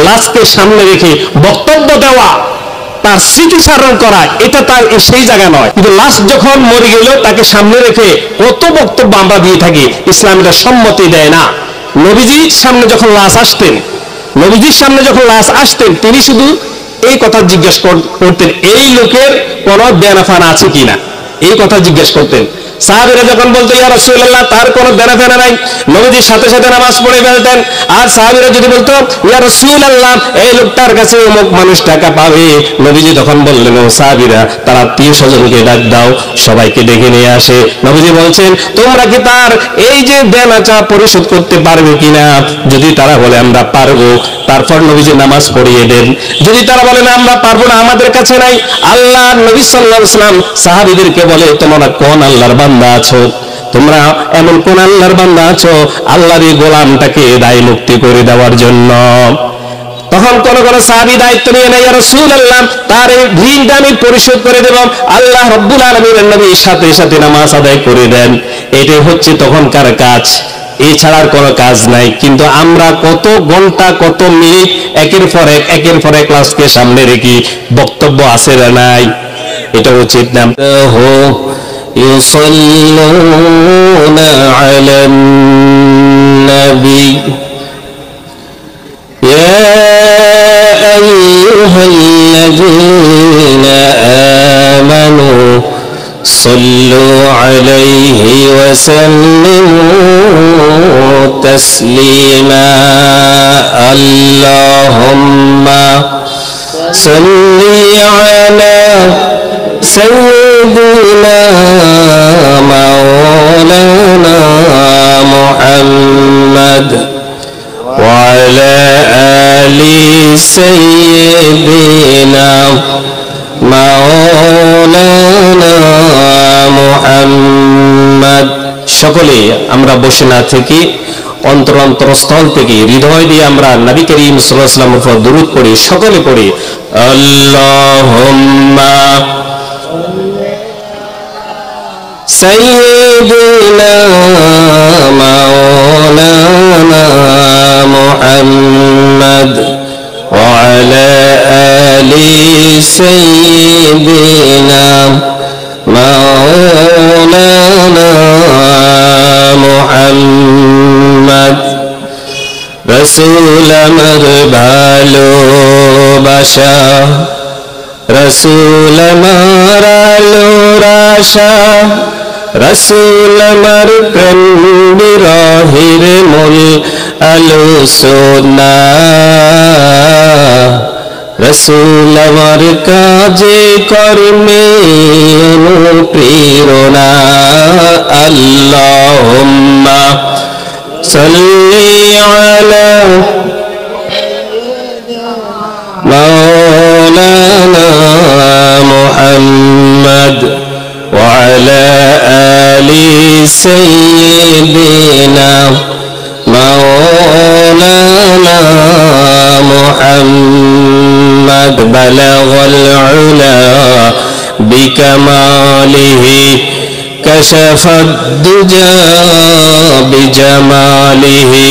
লাশকে সামনে রেখে বক্তব্য দেওয়া, তার স্মৃতিচারণ করা, এটা তার সেই জায়গা নয়। কিন্তু লাশ যখন মরে গেল তাকে সামনে রেখে কত বক্তব্য আমরা দিয়ে থাকি, ইসলাম এটা সম্মতি দেয় না। নবীজির সামনে যখন লাশ আসতেন তিনি শুধু এই কথা জিজ্ঞেস করতেন, এই লোকের কোন দেনাফানা আছে কিনা, এই কথা জিজ্ঞেস করতেন। সাহাবীরা যখন বলতো ইয়া রাসূলুল্লাহ তার কোনো দেনাফানা নাই, নবীজির সাথে সাথে নামাজ পড়ে ফেলতেন। আর সাহাবীরা যদি বলতো ইয়া রাসূলুল্লাহ এই লোকটার কাছে অমুক মানুষ টাকা পাবে, নবীজি তখন বললেন ও সাহাবীরা তার আত্মীয় স্বজনকে ডাক দাও, সবাইকে ডেকে নিয়ে আসে। নবীজি বলছেন তোমরা কি তার এই যে দেনাটা পরিশোধ করতে পারবে কিনা? যদি তারা বলে আমরা পারবো, তারপর নবীজি নামাজ পড়িয়ে দেন। যদি তারা বলে না আমরা পারবো না, আমাদের কাছে নাই, আল্লাহর নবী সাল্লাল্লাহু আলাইহি ওয়াসাল্লাম সাহাবীদেরকে বলে তোমরা কোন আল্লাহর বান্দা আছো, তোমরা এমন কোন আল্লাহর বান্দা আছো আল্লাহর এই গোলামটাকে দায় মুক্তি করে দেওয়ার জন্য। তখন কোন কোন সাহাবী দায়িত্ব নিয়ে নেয় ইয়া রাসূলুল্লাহ তার এই ঋণটা আমি পরিশোধ করে দেব। আল্লাহ রাব্বুল আলামিনের নবী সাথে সাথে নামাজ আদায় করে দেন। এটাই হচ্ছে তখনকার কাজ, এছাড়ার কোনো কাজ নাই। কিন্তু আমরা কত ঘন্টা কত মিনিট একের পর এক ক্লাসকে সামনে রেখে বক্তব্য আছে না নাই, এটা উচিত না। ইউসাল্লুনা আলান নবী ইয়া আইয়ুহাল্লাযীনা আমানু সাল্লু আলাইহি ওয়া সাল্লিমু তাসলিমা। আল্লাহুম্মা সাল্লি আলা সাইয়্যিদিনা মাওলানা মুহাম্মদ ওয়া আলা আলি সাইয়্যিদিনা মাওলানা মুহাম্মদ। সকলে আমরা বসে না থেকে অন্তরস্থল থেকে হৃদয় দিয়ে আমরা নবী করিম সাল্লাল্লাহু আলাইহি ওয়াসাল্লামের উপর দরুদ পড়ি, সকলে পড়ি আল্লাহুম্মা সাইয়্যিদিনা মাওলানা মুহাম্মদ ওয়া আলা আলি সাইয়্যিদিনা মাওলানা মুহাম্মদ। রাসূল আমার ভালোবাসা, রাসূল আমার আলোর আশা, রাসূল আমার প্রেম বিরহের মূল আলোচনা, রাসূল আমার কাজে কর্মে অনুপ্রেরণা। আল্লাহুম্মা সাল্লি আলা মাওলানা মুহাম্মদ ওয়া আলা আলি সাইয়্যিদিনা মাওলানা মুহাম্মদ। বালাগাল উলা বিকামালিহি কাশাফাদ দুজা বিজামালিহি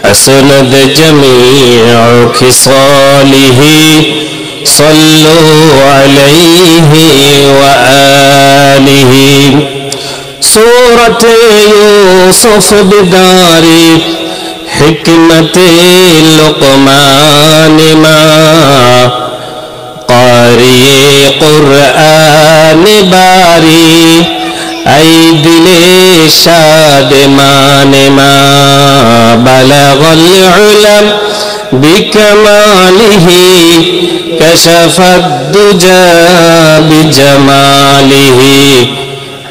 হাসানাত জামিউ খিসালিহি সাল্লু আলাইহি ওয়া আলিহি। সূরাতে ইউসুফ বিদারি হিকমতে লুকমান মা কারিয়ে কুরআন বারি আই দিলে শাদমানে মা। বালাগাল উলাম বিকামালিহি কাশাফাদ দুজা বিজামালিহি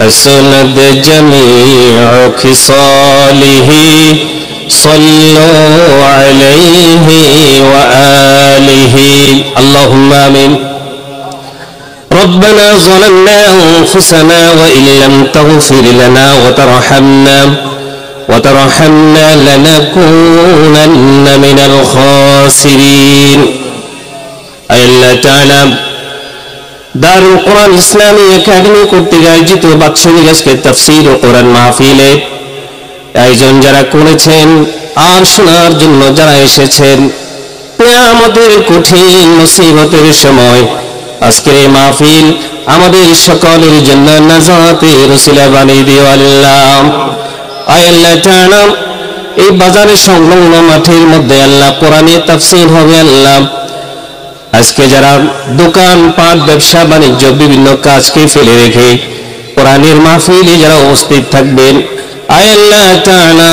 হাসানাত জামিউ খিসালিহি সাল্লু আলাইহি ওয়া আলিহি। আল্লাহুম্মা আমিন। ربنا ظلمنا أنفسنا وإن لم تغفر لنا وترحمنا لنكونن من الخاسرين. আল্লাহ তাআলা দারুল কোরআন ইসলামী একাডেমি কর্তৃক আয়োজিত বাৎসরিক আজকে তাফসীর ও কোরআন মাহফিলে আয়োজন যারা করেছেন আর শোনার জন্য যারা এসেছেন কিয়ামতের কঠিন মুসিবতের সময় আজকের এই মাহফিল আমাদের সকলের জন্য নাজাতের ওসিলা বানিয়ে দিও আল্লাহ। আয় আল্লাহ তাআলা, এই বাজারের সংলগ্ন মাঠের মধ্যে আল্লাহ কোরআনের তাফসীর হবে আল্লাহ। আজকে যারা দোকান পাট ব্যবসা বাণিজ্য বিভিন্ন কাজকে ফেলে রেখে কোরআনের মাহফিলে যারা উপস্থিত থাকবেন, আয় আল্লাহ তাআলা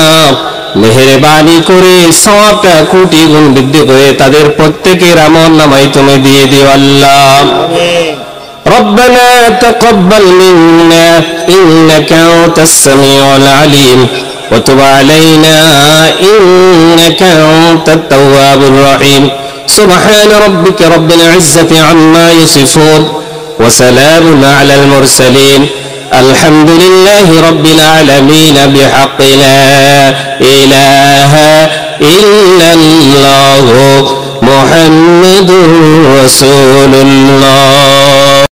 মেহেরবানি করে 100টা কোটি গুণ বৃদ্ধি করে তাদের প্রত্যেকের আমলনামায় তুমি দিয়ে দিও আল্লাহ। ربنا تقبل منا إنك أنت السميع العليم وتب علينا إنك أنت التواب الرحيم سبحان ربك رب العزة عما يصفون وسلام على المرسلين الحمد لله رب العالمين بحق لا إله إلا الله محمد رسول الله.